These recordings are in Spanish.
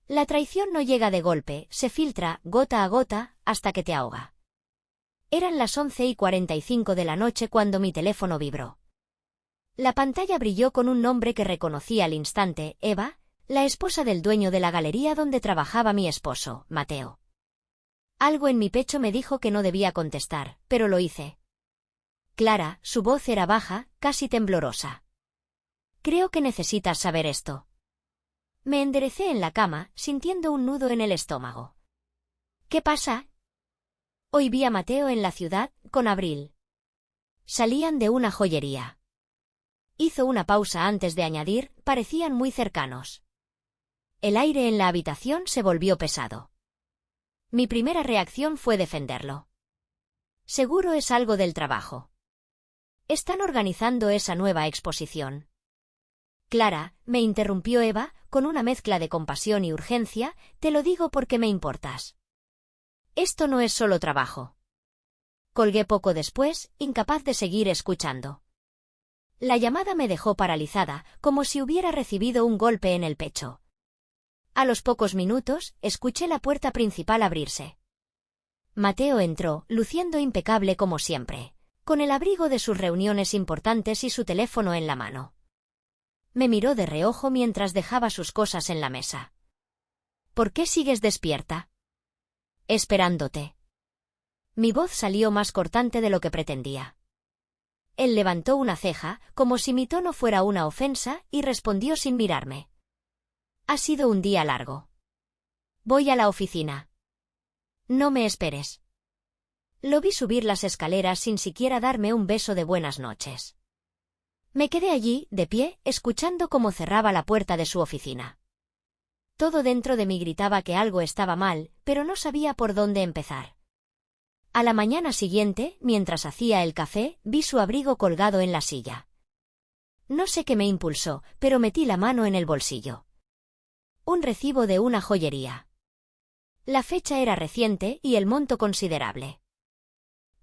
La traición no llega de golpe, se filtra, gota a gota, hasta que te ahoga. Eran las 11:45 de la noche cuando mi teléfono vibró. La pantalla brilló con un nombre que reconocí al instante: Eva, la esposa del dueño de la galería donde trabajaba mi esposo, Mateo. Algo en mi pecho me dijo que no debía contestar, pero lo hice. Clara, su voz era baja, casi temblorosa. Creo que necesitas saber esto. Me enderecé en la cama, sintiendo un nudo en el estómago. ¿Qué pasa? Hoy vi a Mateo en la ciudad, con Abril. Salían de una joyería. Hizo una pausa antes de añadir: parecían muy cercanos. El aire en la habitación se volvió pesado. Mi primera reacción fue defenderlo. Seguro es algo del trabajo. Están organizando esa nueva exposición. Clara, me interrumpió Eva, con una mezcla de compasión y urgencia, te lo digo porque me importas. Esto no es solo trabajo. Colgué poco después, incapaz de seguir escuchando. La llamada me dejó paralizada, como si hubiera recibido un golpe en el pecho. A los pocos minutos, escuché la puerta principal abrirse. Mateo entró, luciendo impecable como siempre, con el abrigo de sus reuniones importantes y su teléfono en la mano. Me miró de reojo mientras dejaba sus cosas en la mesa. ¿Por qué sigues despierta? Esperándote. Mi voz salió más cortante de lo que pretendía. Él levantó una ceja, como si mi tono fuera una ofensa, y respondió sin mirarme. Ha sido un día largo. Voy a la oficina. No me esperes. Lo vi subir las escaleras sin siquiera darme un beso de buenas noches. Me quedé allí, de pie, escuchando cómo cerraba la puerta de su oficina. Todo dentro de mí gritaba que algo estaba mal, pero no sabía por dónde empezar. A la mañana siguiente, mientras hacía el café, vi su abrigo colgado en la silla. No sé qué me impulsó, pero metí la mano en el bolsillo. Un recibo de una joyería. La fecha era reciente y el monto considerable.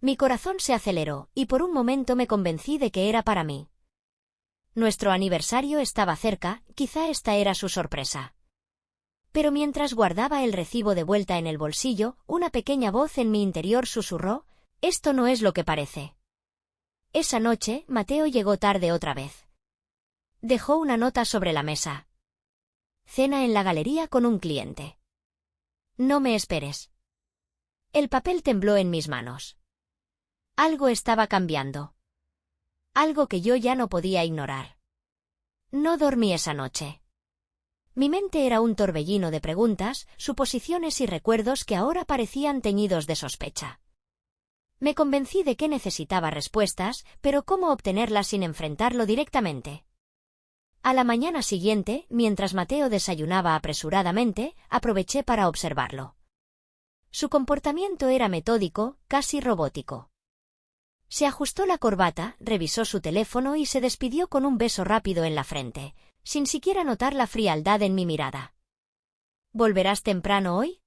Mi corazón se aceleró, y por un momento me convencí de que era para mí. Nuestro aniversario estaba cerca, quizá esta era su sorpresa. Pero mientras guardaba el recibo de vuelta en el bolsillo, una pequeña voz en mi interior susurró: esto no es lo que parece. Esa noche, Mateo llegó tarde otra vez. Dejó una nota sobre la mesa. Cena en la galería con un cliente. No me esperes. El papel tembló en mis manos. Algo estaba cambiando. Algo que yo ya no podía ignorar. No dormí esa noche. Mi mente era un torbellino de preguntas, suposiciones y recuerdos que ahora parecían teñidos de sospecha. Me convencí de que necesitaba respuestas, pero ¿cómo obtenerlas sin enfrentarlo directamente? A la mañana siguiente, mientras Mateo desayunaba apresuradamente, aproveché para observarlo. Su comportamiento era metódico, casi robótico. Se ajustó la corbata, revisó su teléfono y se despidió con un beso rápido en la frente, sin siquiera notar la frialdad en mi mirada. ¿Volverás temprano hoy?,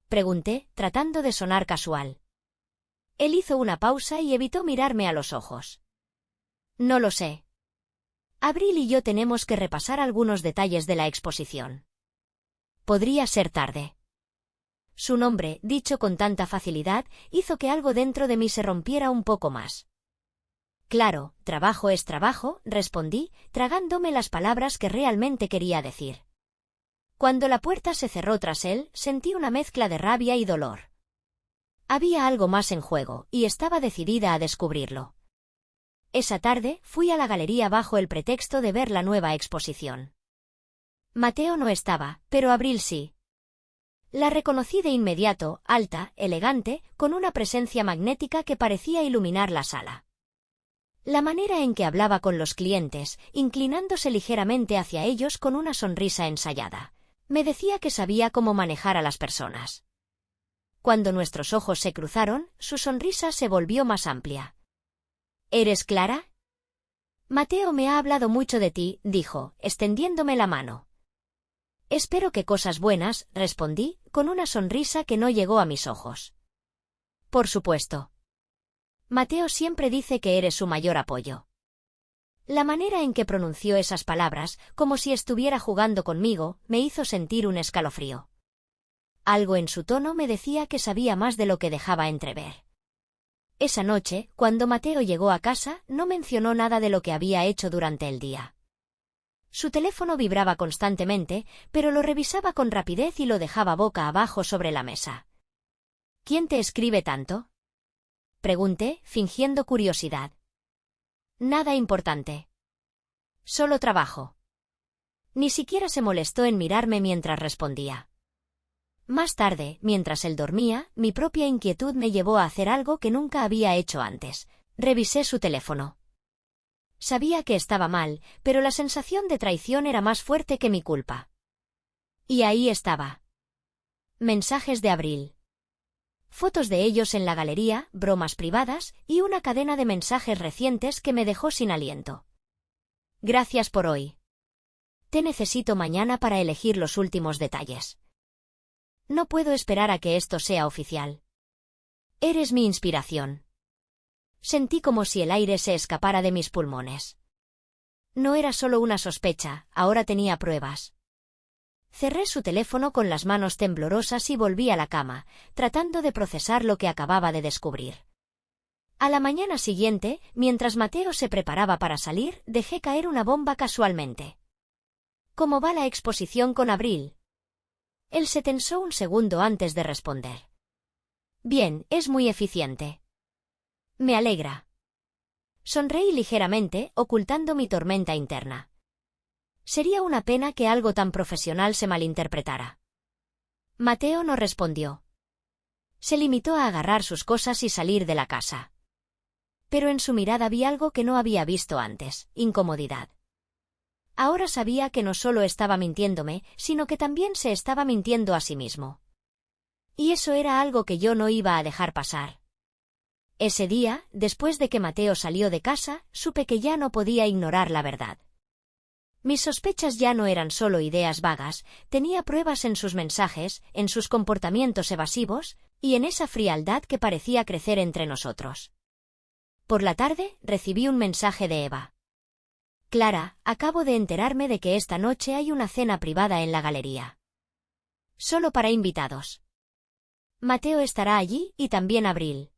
pregunté, tratando de sonar casual. Él hizo una pausa y evitó mirarme a los ojos. No lo sé. Abril y yo tenemos que repasar algunos detalles de la exposición. Podría ser tarde. Su nombre, dicho con tanta facilidad, hizo que algo dentro de mí se rompiera un poco más. Claro, trabajo es trabajo, respondí, tragándome las palabras que realmente quería decir. Cuando la puerta se cerró tras él, sentí una mezcla de rabia y dolor. Había algo más en juego, y estaba decidida a descubrirlo. Esa tarde, fui a la galería bajo el pretexto de ver la nueva exposición. Mateo no estaba, pero Abril sí. La reconocí de inmediato, alta, elegante, con una presencia magnética que parecía iluminar la sala. La manera en que hablaba con los clientes, inclinándose ligeramente hacia ellos con una sonrisa ensayada, me decía que sabía cómo manejar a las personas. Cuando nuestros ojos se cruzaron, su sonrisa se volvió más amplia. ¿Eres Clara? Mateo me ha hablado mucho de ti, dijo, extendiéndome la mano. Espero que cosas buenas, respondí, con una sonrisa que no llegó a mis ojos. Por supuesto. Mateo siempre dice que eres su mayor apoyo. La manera en que pronunció esas palabras, como si estuviera jugando conmigo, me hizo sentir un escalofrío. Algo en su tono me decía que sabía más de lo que dejaba entrever. Esa noche, cuando Mateo llegó a casa, no mencionó nada de lo que había hecho durante el día. Su teléfono vibraba constantemente, pero lo revisaba con rapidez y lo dejaba boca abajo sobre la mesa. ¿Quién te escribe tanto?, pregunté, fingiendo curiosidad. Nada importante. Solo trabajo. Ni siquiera se molestó en mirarme mientras respondía. Más tarde, mientras él dormía, mi propia inquietud me llevó a hacer algo que nunca había hecho antes. Revisé su teléfono. Sabía que estaba mal, pero la sensación de traición era más fuerte que mi culpa. Y ahí estaba. Mensajes de Abril. Fotos de ellos en la galería, bromas privadas y una cadena de mensajes recientes que me dejó sin aliento. Gracias por hoy. Te necesito mañana para elegir los últimos detalles. No puedo esperar a que esto sea oficial. Eres mi inspiración. Sentí como si el aire se escapara de mis pulmones. No era solo una sospecha, ahora tenía pruebas. Cerré su teléfono con las manos temblorosas y volví a la cama, tratando de procesar lo que acababa de descubrir. A la mañana siguiente, mientras Mateo se preparaba para salir, dejé caer una bomba casualmente. ¿Cómo va la exposición con Abril? Él se tensó un segundo antes de responder. Bien, es muy eficiente. Me alegra. Sonreí ligeramente, ocultando mi tormenta interna. Sería una pena que algo tan profesional se malinterpretara. Mateo no respondió. Se limitó a agarrar sus cosas y salir de la casa. Pero en su mirada vi algo que no había visto antes: incomodidad. Ahora sabía que no solo estaba mintiéndome, sino que también se estaba mintiendo a sí mismo. Y eso era algo que yo no iba a dejar pasar. Ese día, después de que Mateo salió de casa, supe que ya no podía ignorar la verdad. Mis sospechas ya no eran solo ideas vagas, tenía pruebas en sus mensajes, en sus comportamientos evasivos, y en esa frialdad que parecía crecer entre nosotros. Por la tarde, recibí un mensaje de Eva. Clara, acabo de enterarme de que esta noche hay una cena privada en la galería. Solo para invitados. Mateo estará allí, y también Abril.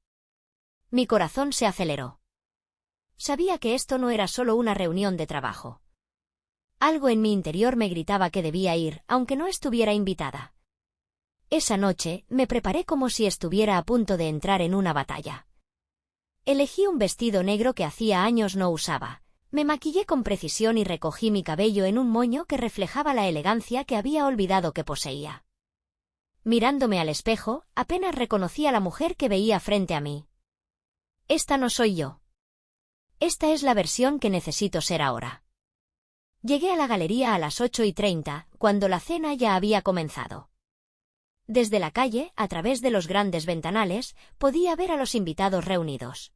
Mi corazón se aceleró. Sabía que esto no era solo una reunión de trabajo. Algo en mi interior me gritaba que debía ir, aunque no estuviera invitada. Esa noche, me preparé como si estuviera a punto de entrar en una batalla. Elegí un vestido negro que hacía años no usaba. Me maquillé con precisión y recogí mi cabello en un moño que reflejaba la elegancia que había olvidado que poseía. Mirándome al espejo, apenas reconocí a la mujer que veía frente a mí. Esta no soy yo. Esta es la versión que necesito ser ahora. Llegué a la galería a las 8:30, cuando la cena ya había comenzado. Desde la calle, a través de los grandes ventanales, podía ver a los invitados reunidos.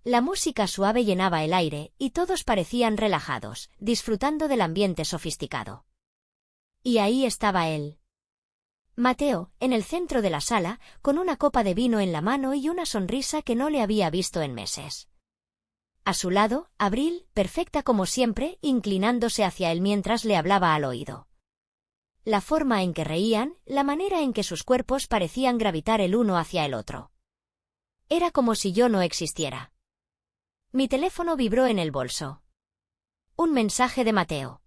La música suave llenaba el aire, y todos parecían relajados, disfrutando del ambiente sofisticado. Y ahí estaba él. Mateo, en el centro de la sala, con una copa de vino en la mano y una sonrisa que no le había visto en meses. A su lado, Abril, perfecta como siempre, inclinándose hacia él mientras le hablaba al oído. La forma en que reían, la manera en que sus cuerpos parecían gravitar el uno hacia el otro. Era como si yo no existiera. Mi teléfono vibró en el bolso. Un mensaje de Mateo.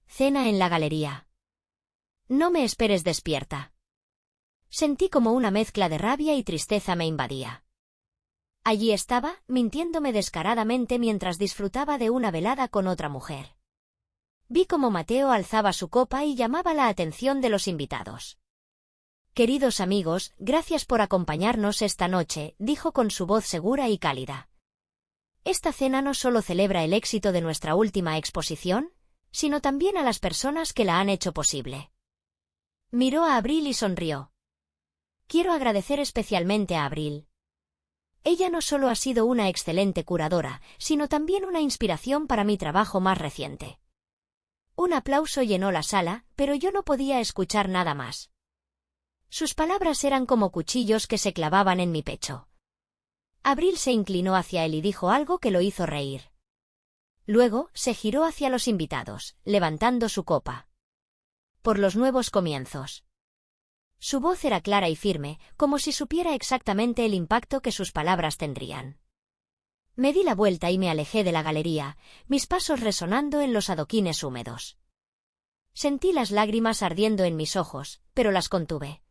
Cena en la galería. No me esperes despierta. Sentí como una mezcla de rabia y tristeza me invadía. Allí estaba, mintiéndome descaradamente mientras disfrutaba de una velada con otra mujer. Vi cómo Mateo alzaba su copa y llamaba la atención de los invitados. Queridos amigos, gracias por acompañarnos esta noche, dijo con su voz segura y cálida. Esta cena no solo celebra el éxito de nuestra última exposición, sino también a las personas que la han hecho posible. Miró a Abril y sonrió. Quiero agradecer especialmente a Abril. Ella no solo ha sido una excelente curadora, sino también una inspiración para mi trabajo más reciente. Un aplauso llenó la sala, pero yo no podía escuchar nada más. Sus palabras eran como cuchillos que se clavaban en mi pecho. Abril se inclinó hacia él y dijo algo que lo hizo reír. Luego, se giró hacia los invitados, levantando su copa. Por los nuevos comienzos. Su voz era clara y firme, como si supiera exactamente el impacto que sus palabras tendrían. Me di la vuelta y me alejé de la galería, mis pasos resonando en los adoquines húmedos. Sentí las lágrimas ardiendo en mis ojos, pero las contuve.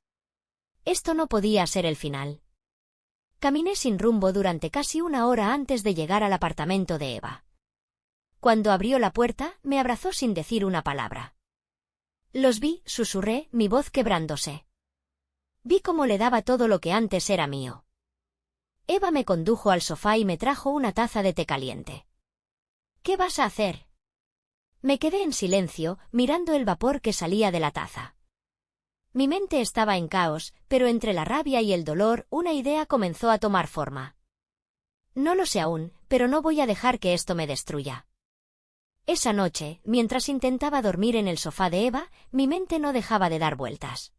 Esto no podía ser el final. Caminé sin rumbo durante casi una hora antes de llegar al apartamento de Eva. Cuando abrió la puerta, me abrazó sin decir una palabra. Los vi, susurré, mi voz quebrándose. Vi cómo le daba todo lo que antes era mío. Eva me condujo al sofá y me trajo una taza de té caliente. ¿Qué vas a hacer? Me quedé en silencio, mirando el vapor que salía de la taza. Mi mente estaba en caos, pero entre la rabia y el dolor, una idea comenzó a tomar forma. No lo sé aún, pero no voy a dejar que esto me destruya. Esa noche, mientras intentaba dormir en el sofá de Eva, mi mente no dejaba de dar vueltas.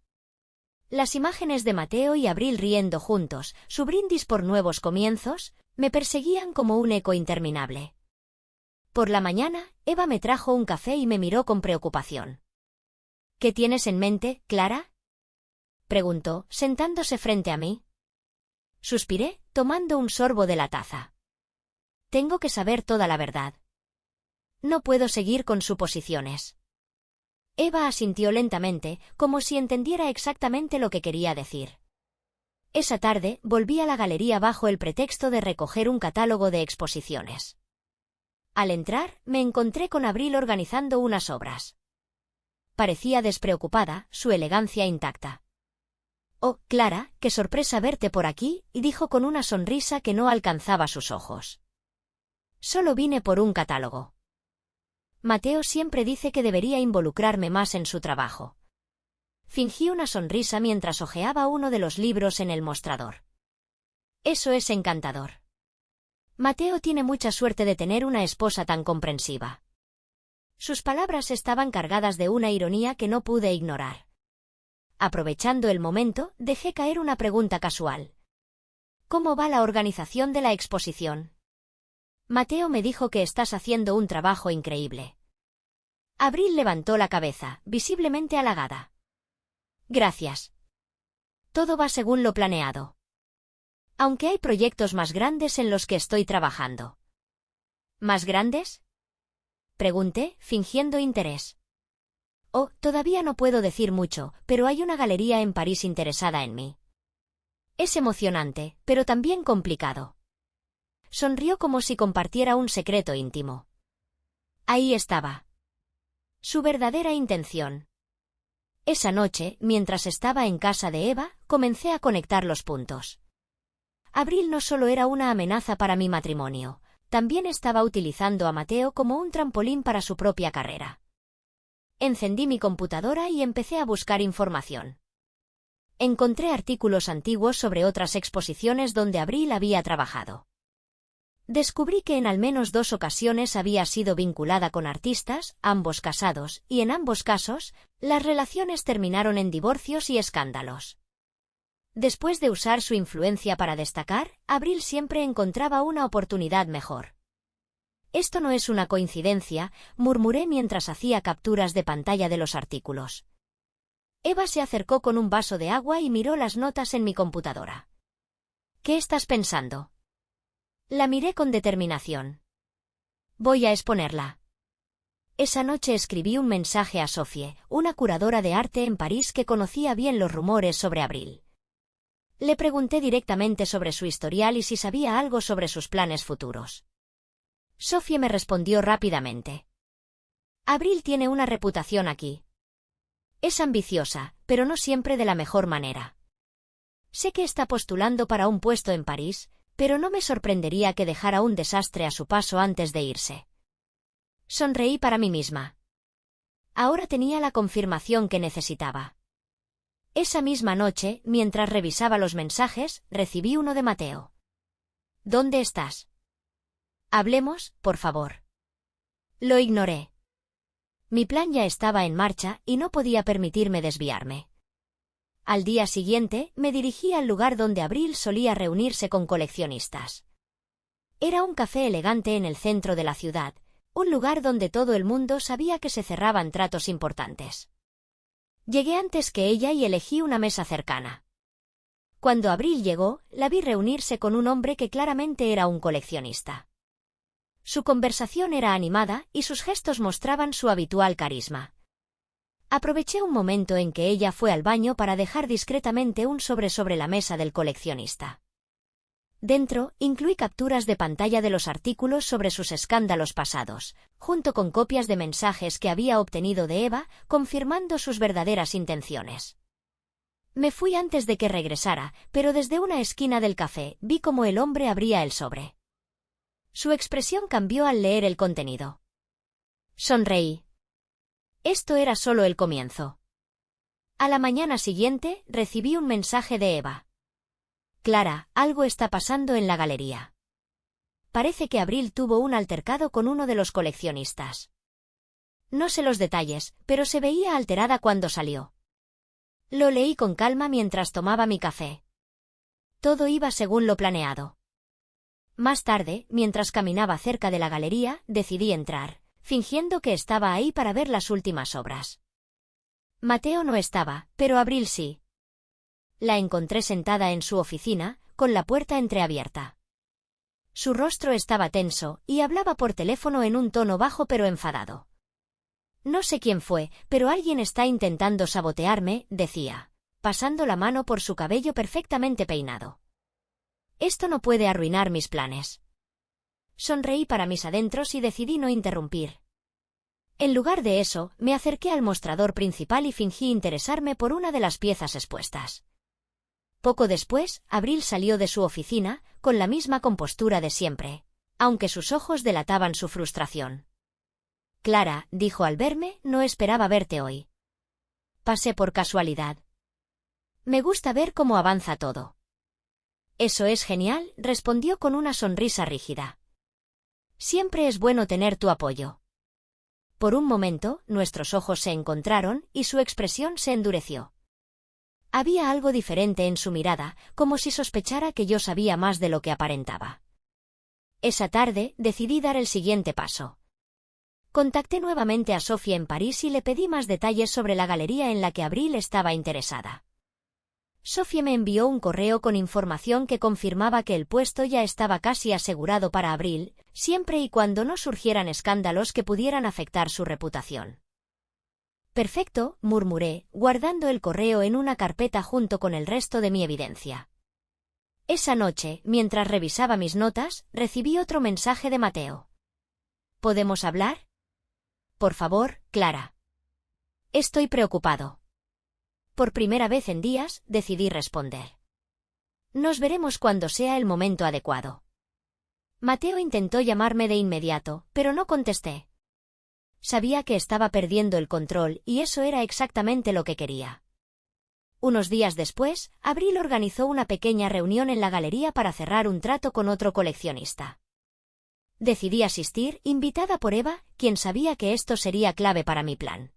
Las imágenes de Mateo y Abril riendo juntos, su brindis por nuevos comienzos, me perseguían como un eco interminable. Por la mañana, Eva me trajo un café y me miró con preocupación. ¿Qué tienes en mente, Clara?, preguntó, sentándose frente a mí. Suspiré, tomando un sorbo de la taza. Tengo que saber toda la verdad. No puedo seguir con suposiciones. Eva asintió lentamente, como si entendiera exactamente lo que quería decir. Esa tarde, volví a la galería bajo el pretexto de recoger un catálogo de exposiciones. Al entrar, me encontré con Abril organizando unas obras. Parecía despreocupada, su elegancia intacta. «Oh, Clara, qué sorpresa verte por aquí», dijo con una sonrisa que no alcanzaba sus ojos. «Solo vine por un catálogo. Mateo siempre dice que debería involucrarme más en su trabajo». Fingí una sonrisa mientras hojeaba uno de los libros en el mostrador. «Eso es encantador. Mateo tiene mucha suerte de tener una esposa tan comprensiva». Sus palabras estaban cargadas de una ironía que no pude ignorar. Aprovechando el momento, dejé caer una pregunta casual. «¿Cómo va la organización de la exposición?» Mateo me dijo que estás haciendo un trabajo increíble. Abril levantó la cabeza, visiblemente halagada. Gracias. Todo va según lo planeado. Aunque hay proyectos más grandes en los que estoy trabajando. ¿Más grandes?, pregunté, fingiendo interés. Oh, todavía no puedo decir mucho, pero hay una galería en París interesada en mí. Es emocionante, pero también complicado. Sonrió como si compartiera un secreto íntimo. Ahí estaba. Su verdadera intención. Esa noche, mientras estaba en casa de Eva, comencé a conectar los puntos. Abril no solo era una amenaza para mi matrimonio, también estaba utilizando a Mateo como un trampolín para su propia carrera. Encendí mi computadora y empecé a buscar información. Encontré artículos antiguos sobre otras exposiciones donde Abril había trabajado. Descubrí que en al menos 2 ocasiones había sido vinculada con artistas, ambos casados, y en ambos casos, las relaciones terminaron en divorcios y escándalos. Después de usar su influencia para destacar, Abril siempre encontraba una oportunidad mejor. Esto no es una coincidencia, murmuré mientras hacía capturas de pantalla de los artículos. Eva se acercó con un vaso de agua y miró las notas en mi computadora. ¿Qué estás pensando? La miré con determinación. Voy a exponerla. Esa noche escribí un mensaje a Sophie, una curadora de arte en París que conocía bien los rumores sobre Abril. Le pregunté directamente sobre su historial y si sabía algo sobre sus planes futuros. Sophie me respondió rápidamente. Abril tiene una reputación aquí. Es ambiciosa, pero no siempre de la mejor manera. Sé que está postulando para un puesto en París, pero no me sorprendería que dejara un desastre a su paso antes de irse. Sonreí para mí misma. Ahora tenía la confirmación que necesitaba. Esa misma noche, mientras revisaba los mensajes, recibí uno de Mateo. ¿Dónde estás? Hablemos, por favor. Lo ignoré. Mi plan ya estaba en marcha y no podía permitirme desviarme. Al día siguiente, me dirigí al lugar donde Abril solía reunirse con coleccionistas. Era un café elegante en el centro de la ciudad, un lugar donde todo el mundo sabía que se cerraban tratos importantes. Llegué antes que ella y elegí una mesa cercana. Cuando Abril llegó, la vi reunirse con un hombre que claramente era un coleccionista. Su conversación era animada y sus gestos mostraban su habitual carisma. Aproveché un momento en que ella fue al baño para dejar discretamente un sobre la mesa del coleccionista. Dentro, incluí capturas de pantalla de los artículos sobre sus escándalos pasados, junto con copias de mensajes que había obtenido de Eva, confirmando sus verdaderas intenciones. Me fui antes de que regresara, pero desde una esquina del café vi cómo el hombre abría el sobre. Su expresión cambió al leer el contenido. Sonreí. Esto era solo el comienzo. A la mañana siguiente, recibí un mensaje de Eva. Clara, algo está pasando en la galería. Parece que Abril tuvo un altercado con uno de los coleccionistas. No sé los detalles, pero se veía alterada cuando salió. Lo leí con calma mientras tomaba mi café. Todo iba según lo planeado. Más tarde, mientras caminaba cerca de la galería, decidí entrar, fingiendo que estaba ahí para ver las últimas obras. Mateo no estaba, pero Abril sí. La encontré sentada en su oficina, con la puerta entreabierta. Su rostro estaba tenso, y hablaba por teléfono en un tono bajo pero enfadado. No sé quién fue, pero alguien está intentando sabotearme, decía, pasando la mano por su cabello perfectamente peinado. Esto no puede arruinar mis planes. Sonreí para mis adentros y decidí no interrumpir. En lugar de eso, me acerqué al mostrador principal y fingí interesarme por una de las piezas expuestas. Poco después, Abril salió de su oficina, con la misma compostura de siempre, aunque sus ojos delataban su frustración. Clara, dijo al verme, no esperaba verte hoy. Pasé por casualidad. Me gusta ver cómo avanza todo. Eso es genial, respondió con una sonrisa rígida. Siempre es bueno tener tu apoyo. Por un momento, nuestros ojos se encontraron y su expresión se endureció. Había algo diferente en su mirada, como si sospechara que yo sabía más de lo que aparentaba. Esa tarde, decidí dar el siguiente paso. Contacté nuevamente a Sofía en París y le pedí más detalles sobre la galería en la que Abril estaba interesada. Sofía me envió un correo con información que confirmaba que el puesto ya estaba casi asegurado para Abril, siempre y cuando no surgieran escándalos que pudieran afectar su reputación. Perfecto, murmuré, guardando el correo en una carpeta junto con el resto de mi evidencia. Esa noche, mientras revisaba mis notas, recibí otro mensaje de Mateo. ¿Podemos hablar? Por favor, Clara. Estoy preocupado. Por primera vez en días, decidí responder. Nos veremos cuando sea el momento adecuado. Mateo intentó llamarme de inmediato, pero no contesté. Sabía que estaba perdiendo el control y eso era exactamente lo que quería. Unos días después, Abril organizó una pequeña reunión en la galería para cerrar un trato con otro coleccionista. Decidí asistir, invitada por Eva, quien sabía que esto sería clave para mi plan.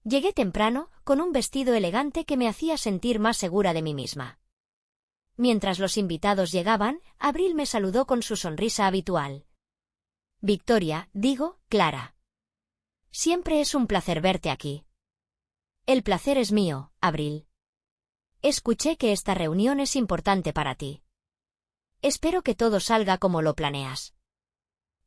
Llegué temprano, con un vestido elegante que me hacía sentir más segura de mí misma. Mientras los invitados llegaban, Abril me saludó con su sonrisa habitual. Victoria, digo, Clara. Siempre es un placer verte aquí. El placer es mío, Abril. Escuché que esta reunión es importante para ti. Espero que todo salga como lo planeas.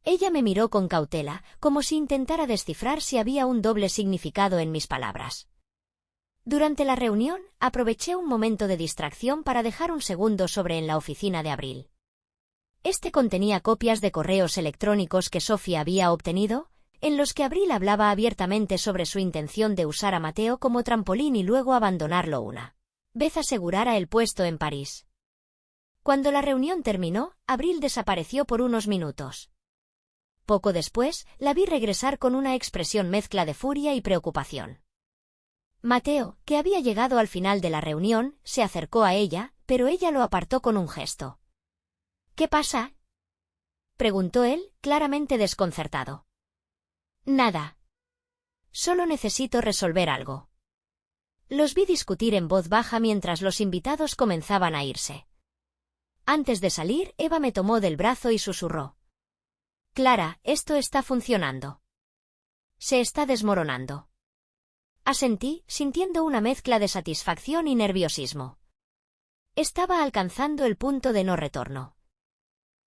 Ella me miró con cautela, como si intentara descifrar si había un doble significado en mis palabras. Durante la reunión, aproveché un momento de distracción para dejar un segundo sobre en la oficina de Abril. Este contenía copias de correos electrónicos que Sofía había obtenido, en los que Abril hablaba abiertamente sobre su intención de usar a Mateo como trampolín y luego abandonarlo una vez asegurara el puesto en París. Cuando la reunión terminó, Abril desapareció por unos minutos. Poco después, la vi regresar con una expresión mezcla de furia y preocupación. Mateo, que había llegado al final de la reunión, se acercó a ella, pero ella lo apartó con un gesto. ¿Qué pasa? Preguntó él, claramente desconcertado. Nada. Solo necesito resolver algo. Los vi discutir en voz baja mientras los invitados comenzaban a irse. Antes de salir, Eva me tomó del brazo y susurró. Clara, esto está funcionando. Se está desmoronando. Asentí, sintiendo una mezcla de satisfacción y nerviosismo. Estaba alcanzando el punto de no retorno.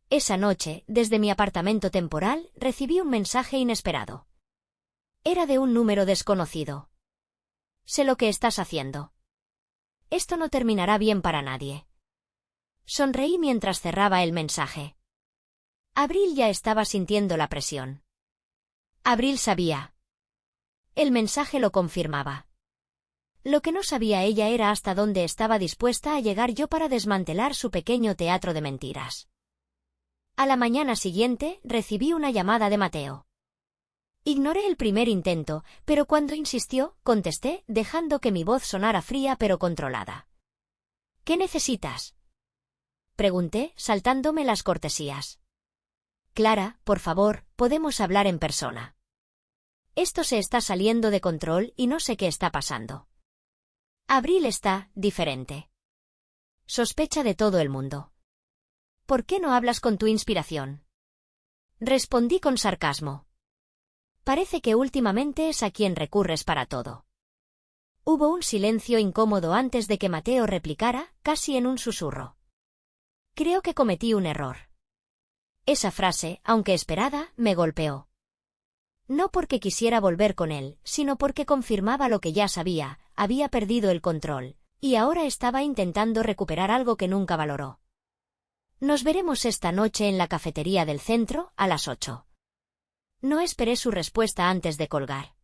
Esa noche, desde mi apartamento temporal, recibí un mensaje inesperado. Era de un número desconocido. Sé lo que estás haciendo. Esto no terminará bien para nadie. Sonreí mientras cerraba el mensaje. Abril ya estaba sintiendo la presión. Abril sabía. El mensaje lo confirmaba. Lo que no sabía ella era hasta dónde estaba dispuesta a llegar yo para desmantelar su pequeño teatro de mentiras. A la mañana siguiente, recibí una llamada de Mateo. Ignoré el primer intento, pero cuando insistió, contesté, dejando que mi voz sonara fría pero controlada. ¿Qué necesitas?, pregunté, saltándome las cortesías. Clara, por favor, podemos hablar en persona. Esto se está saliendo de control y no sé qué está pasando. Abril está diferente. Sospecha de todo el mundo. ¿Por qué no hablas con tu inspiración?, respondí con sarcasmo. Parece que últimamente es a quien recurres para todo. Hubo un silencio incómodo antes de que Mateo replicara, casi en un susurro. Creo que cometí un error. Esa frase, aunque esperada, me golpeó. No porque quisiera volver con él, sino porque confirmaba lo que ya sabía, había perdido el control, y ahora estaba intentando recuperar algo que nunca valoró. Nos veremos esta noche en la cafetería del centro, a las 8. No esperé su respuesta antes de colgar.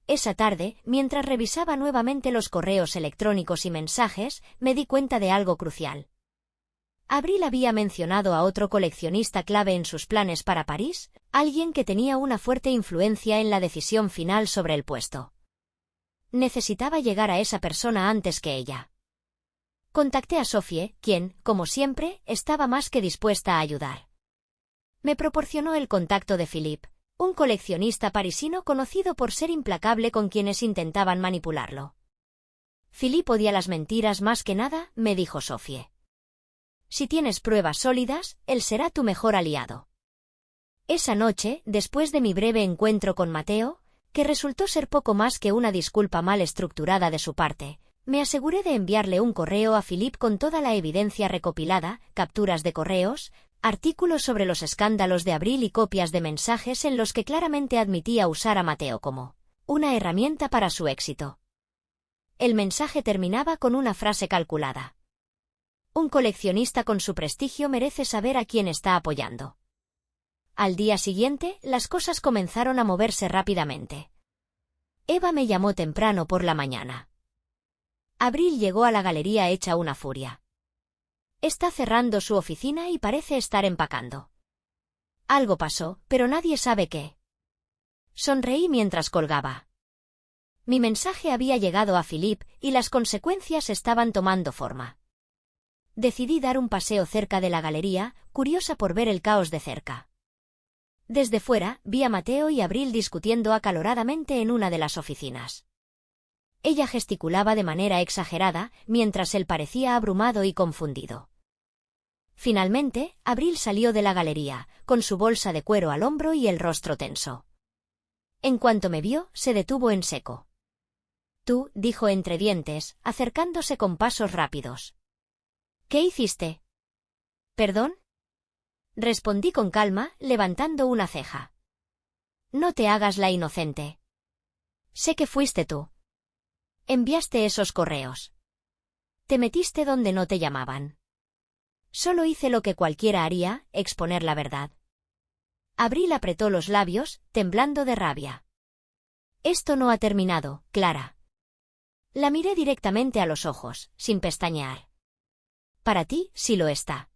Esa tarde, mientras revisaba nuevamente los correos electrónicos y mensajes, me di cuenta de algo crucial. Abril había mencionado a otro coleccionista clave en sus planes para París, alguien que tenía una fuerte influencia en la decisión final sobre el puesto. Necesitaba llegar a esa persona antes que ella. Contacté a Sophie, quien, como siempre, estaba más que dispuesta a ayudar. Me proporcionó el contacto de Philippe, un coleccionista parisino conocido por ser implacable con quienes intentaban manipularlo. Philippe odia las mentiras más que nada, me dijo Sophie. Si tienes pruebas sólidas, él será tu mejor aliado. Esa noche, después de mi breve encuentro con Mateo, que resultó ser poco más que una disculpa mal estructurada de su parte, me aseguré de enviarle un correo a Philippe con toda la evidencia recopilada, capturas de correos, artículos sobre los escándalos de Abril y copias de mensajes en los que claramente admitía usar a Mateo como una herramienta para su éxito. El mensaje terminaba con una frase calculada. Un coleccionista con su prestigio merece saber a quién está apoyando. Al día siguiente, las cosas comenzaron a moverse rápidamente. Eva me llamó temprano por la mañana. Abril llegó a la galería hecha una furia. Está cerrando su oficina y parece estar empacando. Algo pasó, pero nadie sabe qué. Sonreí mientras colgaba. Mi mensaje había llegado a Philippe y las consecuencias estaban tomando forma. Decidí dar un paseo cerca de la galería, curiosa por ver el caos de cerca. Desde fuera, vi a Mateo y Abril discutiendo acaloradamente en una de las oficinas. Ella gesticulaba de manera exagerada, mientras él parecía abrumado y confundido. Finalmente, Abril salió de la galería, con su bolsa de cuero al hombro y el rostro tenso. En cuanto me vio, se detuvo en seco. Tú, dijo entre dientes, acercándose con pasos rápidos. ¿Qué hiciste? ¿Perdón? Respondí con calma, levantando una ceja. No te hagas la inocente. Sé que fuiste tú. Enviaste esos correos. Te metiste donde no te llamaban. Solo hice lo que cualquiera haría, exponer la verdad. Abril apretó los labios, temblando de rabia. Esto no ha terminado, Clara. La miré directamente a los ojos, sin pestañear. Para ti, sí lo está.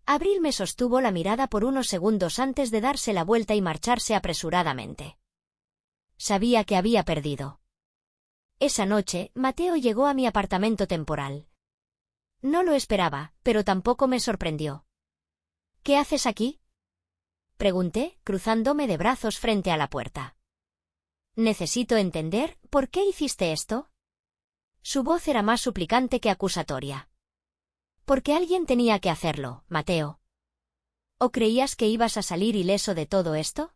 Abril me sostuvo la mirada por unos segundos antes de darse la vuelta y marcharse apresuradamente. Sabía que había perdido. Esa noche, Mateo llegó a mi apartamento temporal. No lo esperaba, pero tampoco me sorprendió. ¿Qué haces aquí?, pregunté, cruzándome de brazos frente a la puerta. Necesito entender, ¿por qué hiciste esto? Su voz era más suplicante que acusatoria. Porque alguien tenía que hacerlo, Mateo. ¿O creías que ibas a salir ileso de todo esto?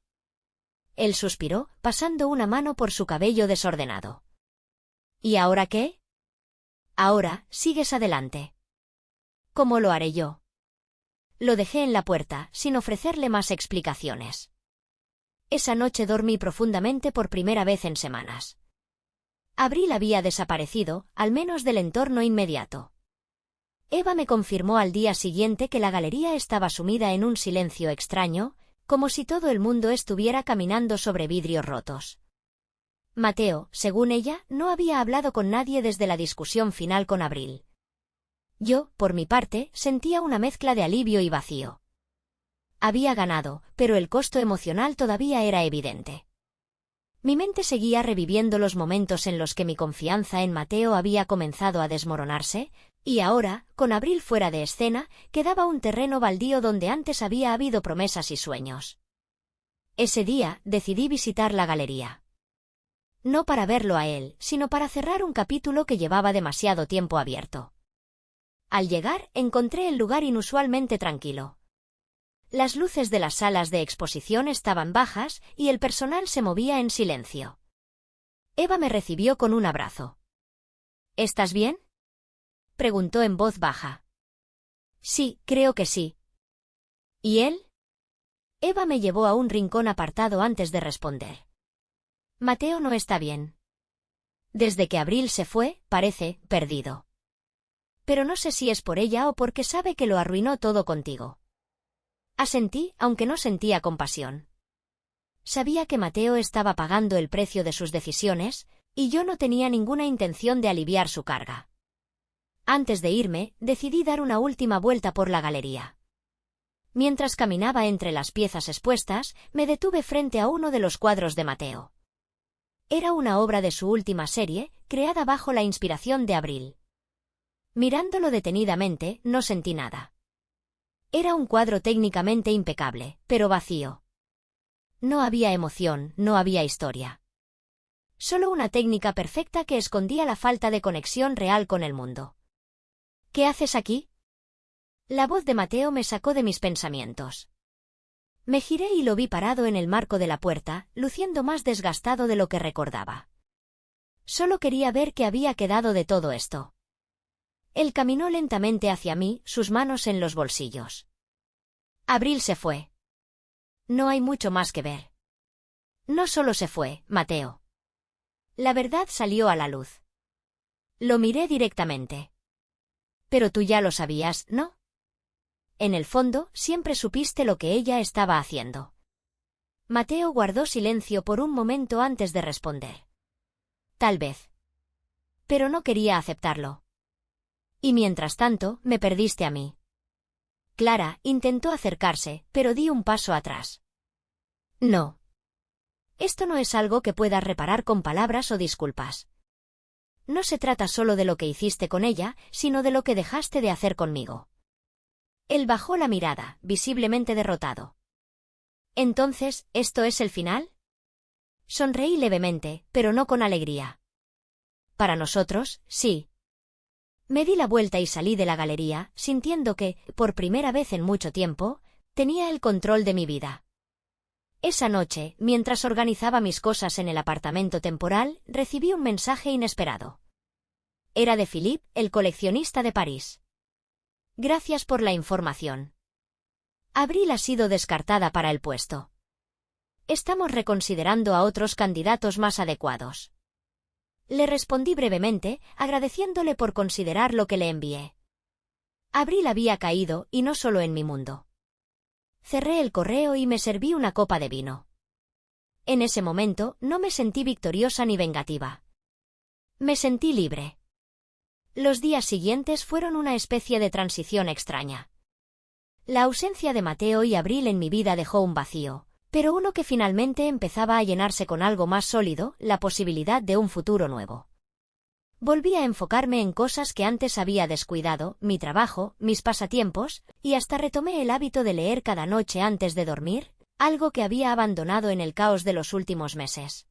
Él suspiró, pasando una mano por su cabello desordenado. ¿Y ahora qué? Ahora, sigues adelante. ¿Cómo lo haré yo? Lo dejé en la puerta, sin ofrecerle más explicaciones. Esa noche dormí profundamente por primera vez en semanas. Abril había desaparecido, al menos del entorno inmediato. Eva me confirmó al día siguiente que la galería estaba sumida en un silencio extraño, como si todo el mundo estuviera caminando sobre vidrios rotos. Mateo, según ella, no había hablado con nadie desde la discusión final con Abril. Yo, por mi parte, sentía una mezcla de alivio y vacío. Había ganado, pero el costo emocional todavía era evidente. Mi mente seguía reviviendo los momentos en los que mi confianza en Mateo había comenzado a desmoronarse, y ahora, con Abril fuera de escena, quedaba un terreno baldío donde antes había habido promesas y sueños. Ese día, decidí visitar la galería. No para verlo a él, sino para cerrar un capítulo que llevaba demasiado tiempo abierto. Al llegar, encontré el lugar inusualmente tranquilo. Las luces de las salas de exposición estaban bajas y el personal se movía en silencio. Eva me recibió con un abrazo. ¿Estás bien?, preguntó en voz baja. Sí, creo que sí. ¿Y él? Eva me llevó a un rincón apartado antes de responder. Mateo no está bien. Desde que Abril se fue, parece perdido. Pero no sé si es por ella o porque sabe que lo arruinó todo contigo. Asentí, aunque no sentía compasión. Sabía que Mateo estaba pagando el precio de sus decisiones, y yo no tenía ninguna intención de aliviar su carga. Antes de irme, decidí dar una última vuelta por la galería. Mientras caminaba entre las piezas expuestas, me detuve frente a uno de los cuadros de Mateo. Era una obra de su última serie, creada bajo la inspiración de Abril. Mirándolo detenidamente, no sentí nada. Era un cuadro técnicamente impecable, pero vacío. No había emoción, no había historia. Solo una técnica perfecta que escondía la falta de conexión real con el mundo. ¿Qué haces aquí? La voz de Mateo me sacó de mis pensamientos. Me giré y lo vi parado en el marco de la puerta, luciendo más desgastado de lo que recordaba. Solo quería ver qué había quedado de todo esto. Él caminó lentamente hacia mí, sus manos en los bolsillos. Abril se fue. No hay mucho más que ver. No solo se fue, Mateo. La verdad salió a la luz. Lo miré directamente. Pero tú ya lo sabías, ¿no? En el fondo, siempre supiste lo que ella estaba haciendo. Mateo guardó silencio por un momento antes de responder. Tal vez. Pero no quería aceptarlo. Y mientras tanto, me perdiste a mí. Clara intentó acercarse, pero di un paso atrás. No. Esto no es algo que puedas reparar con palabras o disculpas. No se trata solo de lo que hiciste con ella, sino de lo que dejaste de hacer conmigo. Él bajó la mirada, visiblemente derrotado. Entonces, ¿esto es el final? Sonreí levemente, pero no con alegría. Para nosotros, sí. Me di la vuelta y salí de la galería, sintiendo que, por primera vez en mucho tiempo, tenía el control de mi vida. Esa noche, mientras organizaba mis cosas en el apartamento temporal, recibí un mensaje inesperado. Era de Philippe, el coleccionista de París. Gracias por la información. Abril ha sido descartada para el puesto. Estamos reconsiderando a otros candidatos más adecuados. Le respondí brevemente, agradeciéndole por considerar lo que le envié. Abril había caído, y no solo en mi mundo. Cerré el correo y me serví una copa de vino. En ese momento, no me sentí victoriosa ni vengativa. Me sentí libre. Los días siguientes fueron una especie de transición extraña. La ausencia de Mateo y Abril en mi vida dejó un vacío, pero uno que finalmente empezaba a llenarse con algo más sólido, la posibilidad de un futuro nuevo. Volví a enfocarme en cosas que antes había descuidado, mi trabajo, mis pasatiempos, y hasta retomé el hábito de leer cada noche antes de dormir, algo que había abandonado en el caos de los últimos meses.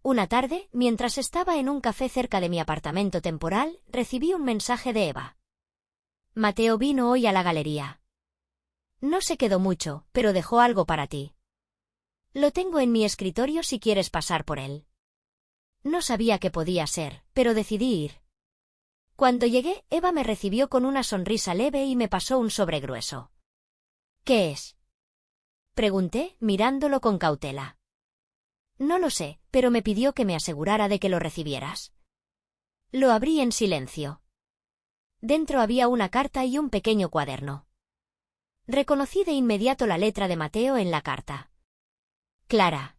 Una tarde, mientras estaba en un café cerca de mi apartamento temporal, recibí un mensaje de Eva. Mateo vino hoy a la galería. No se quedó mucho, pero dejó algo para ti. Lo tengo en mi escritorio si quieres pasar por él. No sabía qué podía ser, pero decidí ir. Cuando llegué, Eva me recibió con una sonrisa leve y me pasó un sobre grueso. ¿Qué es? Pregunté, mirándolo con cautela. No lo sé, pero me pidió que me asegurara de que lo recibieras. Lo abrí en silencio. Dentro había una carta y un pequeño cuaderno. Reconocí de inmediato la letra de Mateo en la carta. Clara.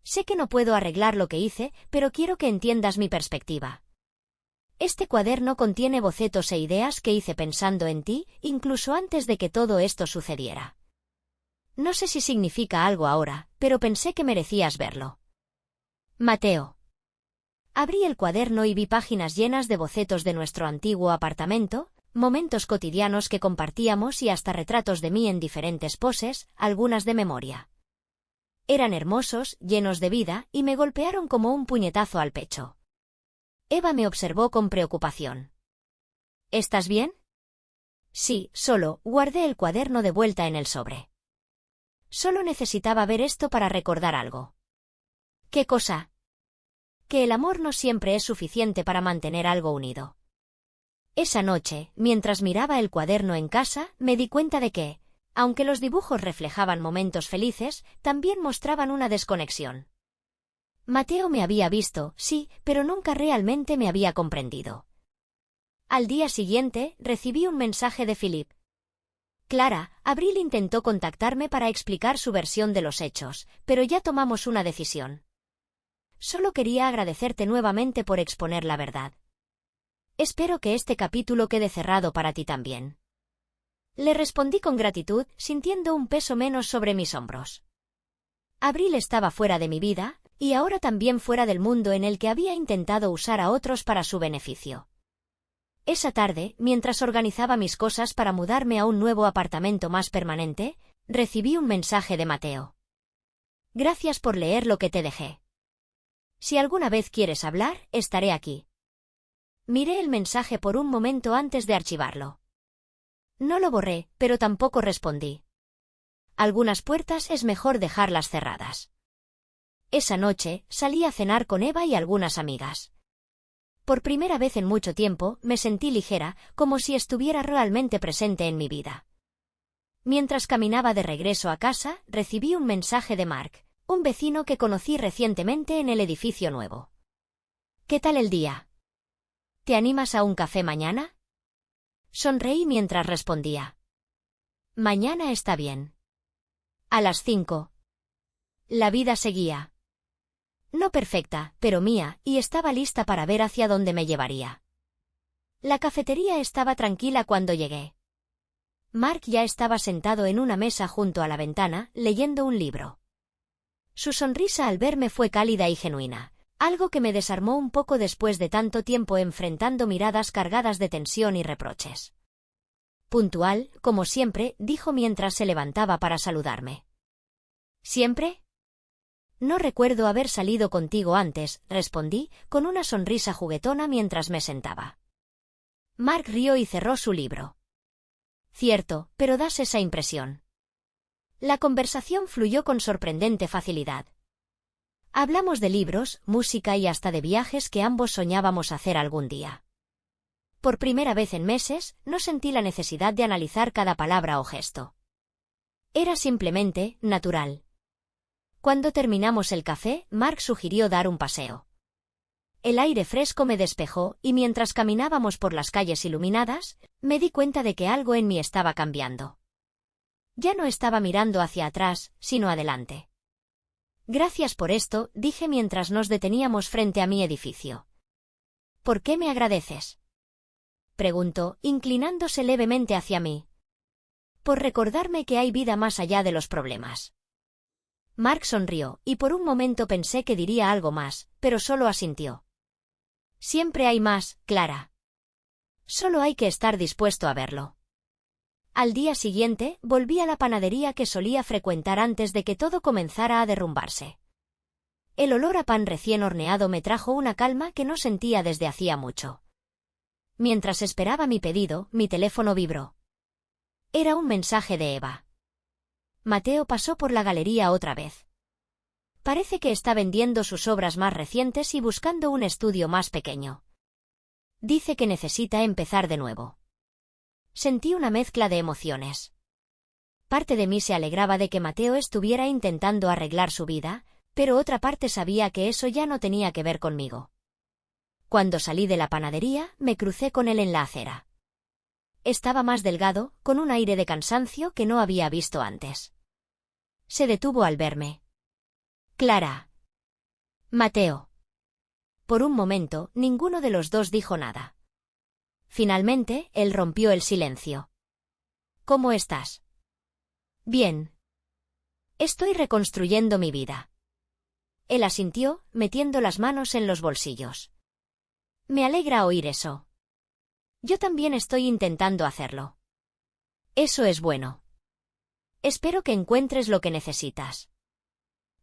Sé que no puedo arreglar lo que hice, pero quiero que entiendas mi perspectiva. Este cuaderno contiene bocetos e ideas que hice pensando en ti, incluso antes de que todo esto sucediera. No sé si significa algo ahora, pero pensé que merecías verlo. Mateo. Abrí el cuaderno y vi páginas llenas de bocetos de nuestro antiguo apartamento, momentos cotidianos que compartíamos y hasta retratos de mí en diferentes poses, algunas de memoria. Eran hermosos, llenos de vida, y me golpearon como un puñetazo al pecho. Eva me observó con preocupación. ¿Estás bien? Sí, solo, guardé el cuaderno de vuelta en el sobre. Solo necesitaba ver esto para recordar algo. ¿Qué cosa? Que el amor no siempre es suficiente para mantener algo unido. Esa noche, mientras miraba el cuaderno en casa, me di cuenta de que, aunque los dibujos reflejaban momentos felices, también mostraban una desconexión. Mateo me había visto, sí, pero nunca realmente me había comprendido. Al día siguiente, recibí un mensaje de Philip. Clara, Abril intentó contactarme para explicar su versión de los hechos, pero ya tomamos una decisión. Solo quería agradecerte nuevamente por exponer la verdad. Espero que este capítulo quede cerrado para ti también. Le respondí con gratitud, sintiendo un peso menos sobre mis hombros. Abril estaba fuera de mi vida, y ahora también fuera del mundo en el que había intentado usar a otros para su beneficio. Esa tarde, mientras organizaba mis cosas para mudarme a un nuevo apartamento más permanente, recibí un mensaje de Mateo. Gracias por leer lo que te dejé. Si alguna vez quieres hablar, estaré aquí. Miré el mensaje por un momento antes de archivarlo. No lo borré, pero tampoco respondí. Algunas puertas es mejor dejarlas cerradas. Esa noche, salí a cenar con Eva y algunas amigas. Por primera vez en mucho tiempo, me sentí ligera, como si estuviera realmente presente en mi vida. Mientras caminaba de regreso a casa, recibí un mensaje de Mark, un vecino que conocí recientemente en el edificio nuevo. ¿Qué tal el día? ¿Te animas a un café mañana? Sonreí mientras respondía. Mañana está bien. A las 5. La vida seguía. No perfecta, pero mía, y estaba lista para ver hacia dónde me llevaría. La cafetería estaba tranquila cuando llegué. Mark ya estaba sentado en una mesa junto a la ventana, leyendo un libro. Su sonrisa al verme fue cálida y genuina, algo que me desarmó un poco después de tanto tiempo enfrentando miradas cargadas de tensión y reproches. Puntual, como siempre, dijo mientras se levantaba para saludarme. ¿Siempre? No recuerdo haber salido contigo antes, respondí, con una sonrisa juguetona mientras me sentaba. Mark rió y cerró su libro. Cierto, pero das esa impresión. La conversación fluyó con sorprendente facilidad. Hablamos de libros, música y hasta de viajes que ambos soñábamos hacer algún día. Por primera vez en meses, no sentí la necesidad de analizar cada palabra o gesto. Era simplemente natural. Cuando terminamos el café, Mark sugirió dar un paseo. El aire fresco me despejó, y mientras caminábamos por las calles iluminadas, me di cuenta de que algo en mí estaba cambiando. Ya no estaba mirando hacia atrás, sino adelante. Gracias por esto, dije mientras nos deteníamos frente a mi edificio. ¿Por qué me agradeces? Preguntó, inclinándose levemente hacia mí. Por recordarme que hay vida más allá de los problemas. Mark sonrió, y por un momento pensé que diría algo más, pero solo asintió. Siempre hay más, Clara. Solo hay que estar dispuesto a verlo. Al día siguiente, volví a la panadería que solía frecuentar antes de que todo comenzara a derrumbarse. El olor a pan recién horneado me trajo una calma que no sentía desde hacía mucho. Mientras esperaba mi pedido, mi teléfono vibró. Era un mensaje de Eva. Mateo pasó por la galería otra vez. Parece que está vendiendo sus obras más recientes y buscando un estudio más pequeño. Dice que necesita empezar de nuevo. Sentí una mezcla de emociones. Parte de mí se alegraba de que Mateo estuviera intentando arreglar su vida, pero otra parte sabía que eso ya no tenía que ver conmigo. Cuando salí de la panadería, me crucé con él en la acera. Estaba más delgado, con un aire de cansancio que no había visto antes. Se detuvo al verme. Clara. Mateo. Por un momento, ninguno de los dos dijo nada. Finalmente, él rompió el silencio. ¿Cómo estás? Bien. Estoy reconstruyendo mi vida. Él asintió, metiendo las manos en los bolsillos. Me alegra oír eso. Yo también estoy intentando hacerlo. Eso es bueno. Espero que encuentres lo que necesitas.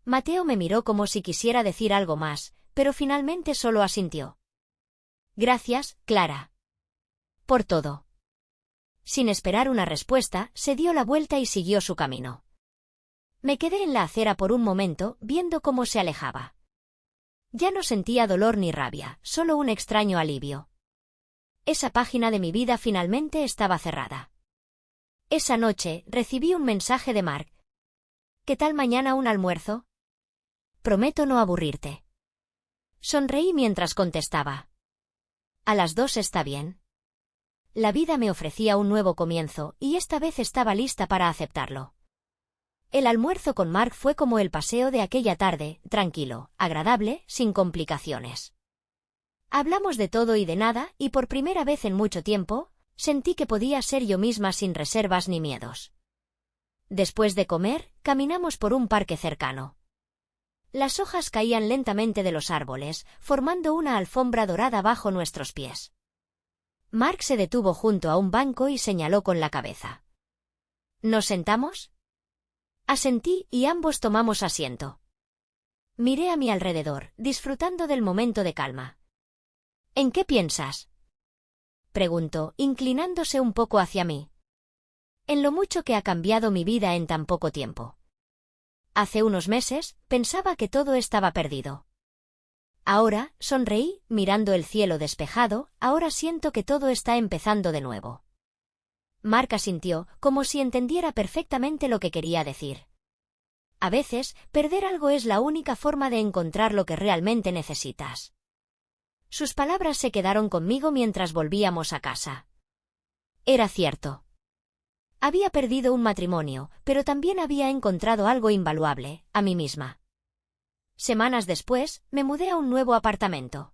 Mateo me miró como si quisiera decir algo más, pero finalmente solo asintió. Gracias, Clara. Por todo. Sin esperar una respuesta, se dio la vuelta y siguió su camino. Me quedé en la acera por un momento, viendo cómo se alejaba. Ya no sentía dolor ni rabia, solo un extraño alivio. Esa página de mi vida finalmente estaba cerrada. Esa noche, recibí un mensaje de Mark. ¿Qué tal mañana un almuerzo? Prometo no aburrirte. Sonreí mientras contestaba. A las 2 está bien. La vida me ofrecía un nuevo comienzo, y esta vez estaba lista para aceptarlo. El almuerzo con Mark fue como el paseo de aquella tarde, tranquilo, agradable, sin complicaciones. Hablamos de todo y de nada, y por primera vez en mucho tiempo, sentí que podía ser yo misma sin reservas ni miedos. Después de comer, caminamos por un parque cercano. Las hojas caían lentamente de los árboles, formando una alfombra dorada bajo nuestros pies. Mark se detuvo junto a un banco y señaló con la cabeza. ¿Nos sentamos? Asentí y ambos tomamos asiento. Miré a mi alrededor, disfrutando del momento de calma. ¿En qué piensas?, preguntó, inclinándose un poco hacia mí. En lo mucho que ha cambiado mi vida en tan poco tiempo. Hace unos meses, pensaba que todo estaba perdido. Ahora, sonreí, mirando el cielo despejado, ahora siento que todo está empezando de nuevo. Mark asintió, como si entendiera perfectamente lo que quería decir. A veces, perder algo es la única forma de encontrar lo que realmente necesitas. Sus palabras se quedaron conmigo mientras volvíamos a casa. Era cierto. Había perdido un matrimonio, pero también había encontrado algo invaluable, a mí misma. Semanas después, me mudé a un nuevo apartamento.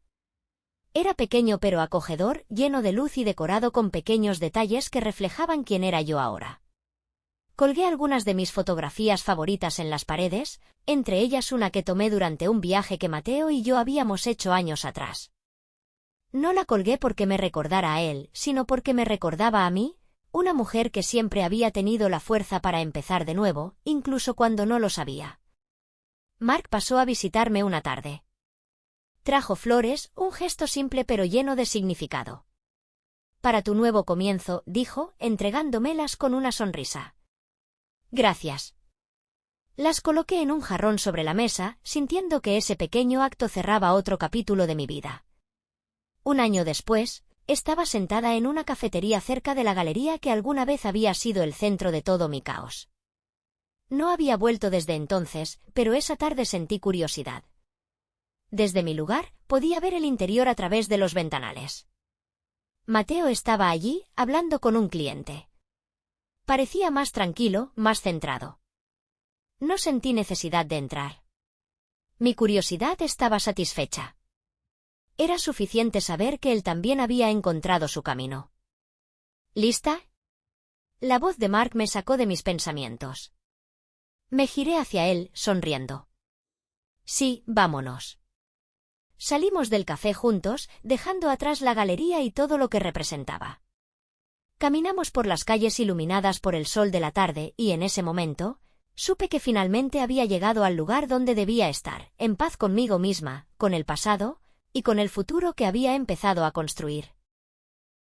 Era pequeño pero acogedor, lleno de luz y decorado con pequeños detalles que reflejaban quién era yo ahora. Colgué algunas de mis fotografías favoritas en las paredes, entre ellas una que tomé durante un viaje que Mateo y yo habíamos hecho años atrás. No la colgué porque me recordara a él, sino porque me recordaba a mí, una mujer que siempre había tenido la fuerza para empezar de nuevo, incluso cuando no lo sabía. Mark pasó a visitarme una tarde. Trajo flores, un gesto simple pero lleno de significado. Para tu nuevo comienzo, dijo, entregándomelas con una sonrisa. Gracias. Las coloqué en un jarrón sobre la mesa, sintiendo que ese pequeño acto cerraba otro capítulo de mi vida. Un año después, estaba sentada en una cafetería cerca de la galería que alguna vez había sido el centro de todo mi caos. No había vuelto desde entonces, pero esa tarde sentí curiosidad. Desde mi lugar, podía ver el interior a través de los ventanales. Mateo estaba allí, hablando con un cliente. Parecía más tranquilo, más centrado. No sentí necesidad de entrar. Mi curiosidad estaba satisfecha. Era suficiente saber que él también había encontrado su camino. ¿Lista? La voz de Mark me sacó de mis pensamientos. Me giré hacia él, sonriendo. Sí, vámonos. Salimos del café juntos, dejando atrás la galería y todo lo que representaba. Caminamos por las calles iluminadas por el sol de la tarde y en ese momento, supe que finalmente había llegado al lugar donde debía estar, en paz conmigo misma, con el pasado, y con el futuro que había empezado a construir.